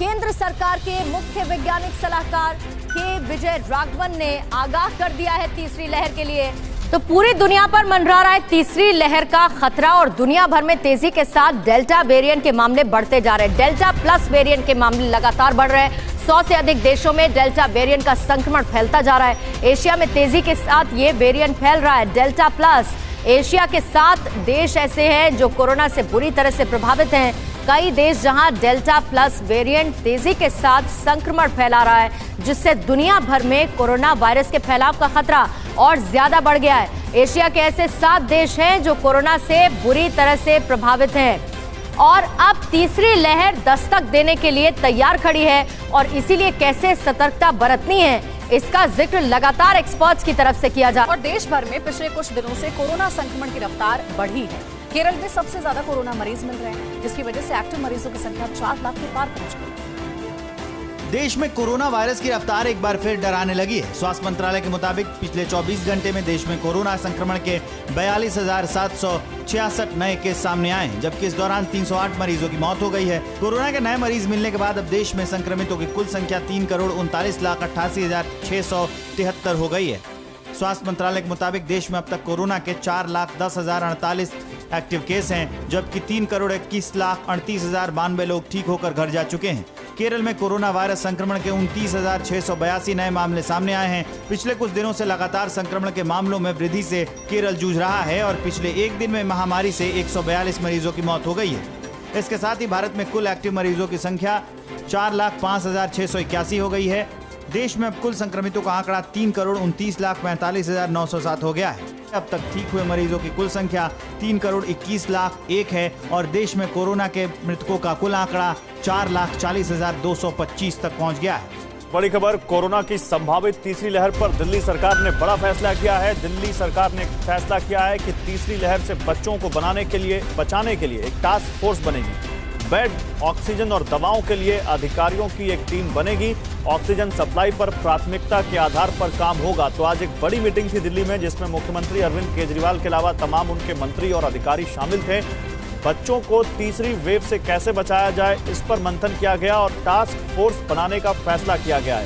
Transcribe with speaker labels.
Speaker 1: केंद्र सरकार के मुख्य वैज्ञानिक सलाहकार के विजय राघवन ने आगाह कर दिया है तीसरी लहर के लिए। तो पूरी दुनिया पर मंडरा रहा है तीसरी लहर का खतरा और दुनिया भर में तेजी के साथ डेल्टा वेरिएंट के मामले बढ़ते जा रहे हैं। डेल्टा प्लस वेरिएंट के मामले लगातार बढ़ रहे हैं। 100 से अधिक देशों में डेल्टा वेरिएंट का संक्रमण फैलता जा रहा है। एशिया में तेजी के साथ ये वेरिएंट फैल रहा है। डेल्टा प्लस एशिया के 7 देश ऐसे हैं जो कोरोना से बुरी तरह से प्रभावित हैं। कई देश जहां डेल्टा प्लस वेरिएंट तेजी के साथ संक्रमण फैला रहा है, जिससे दुनिया भर में कोरोना वायरस के फैलाव का खतरा और ज्यादा बढ़ गया है। एशिया के ऐसे 7 देश हैं जो कोरोना से बुरी तरह से प्रभावित हैं और अब तीसरी लहर दस्तक देने के लिए तैयार खड़ी है और इसीलिए कैसे सतर्कता बरतनी है, इसका जिक्र लगातार एक्सपर्ट्स की तरफ से किया जा रहा है।
Speaker 2: और देश भर में पिछले कुछ दिनों से कोरोना संक्रमण की रफ्तार बढ़ी है। केरल में सबसे ज्यादा कोरोना मरीज मिल रहे हैं, जिसकी वजह से एक्टिव मरीजों की संख्या 4 लाख के पार पहुंच गई।
Speaker 3: देश में कोरोना वायरस की रफ्तार एक बार फिर डराने लगी है। स्वास्थ्य मंत्रालय के मुताबिक पिछले 24 घंटे में देश में कोरोना संक्रमण के 42,766 नए केस सामने आए हैं, जबकि इस दौरान 308 मरीजों की मौत हो गई है। कोरोना के नए मरीज मिलने के बाद अब देश में संक्रमितों की कुल संख्या 3,39,88,673 हो गई है। स्वास्थ्य मंत्रालय के मुताबिक देश में अब तक कोरोना के 4,10,048 एक्टिव केस हैं, जबकि 3,21,38,092 लोग ठीक होकर घर जा चुके हैं। केरल में कोरोना वायरस संक्रमण के 29,682 नए मामले सामने आए हैं। पिछले कुछ दिनों से लगातार संक्रमण के मामलों में वृद्धि से केरल जूझ रहा है और पिछले एक दिन में महामारी से 142 मरीजों की मौत हो गई है। इसके साथ ही भारत में कुल एक्टिव मरीजों की संख्या 4,05,681 हो गई है। देश में अब कुल संक्रमितों का आंकड़ा 3,29,45,907 हो गया है। अब तक ठीक हुए मरीजों की कुल संख्या 3,21,01,000 है और देश में कोरोना के मृतकों का कुल आंकड़ा 4,40,225 तक पहुंच गया है।
Speaker 4: बड़ी खबर, कोरोना की संभावित तीसरी लहर पर दिल्ली सरकार ने बड़ा फैसला किया है। दिल्ली सरकार ने फैसला किया है कि तीसरी लहर से बच्चों को बचाने के लिए एक टास्क फोर्स बनेगी। बेड, ऑक्सीजन और दवाओं के लिए अधिकारियों की एक टीम बनेगी। ऑक्सीजन सप्लाई पर प्राथमिकता के आधार पर काम होगा। तो आज एक बड़ी मीटिंग थी दिल्ली में, जिसमें मुख्यमंत्री अरविंद केजरीवाल के अलावा तमाम उनके मंत्री और अधिकारी शामिल थे। बच्चों को तीसरी वेव से कैसे बचाया जाए, इस पर मंथन किया गया और टास्क फोर्स बनाने का फैसला किया गया है।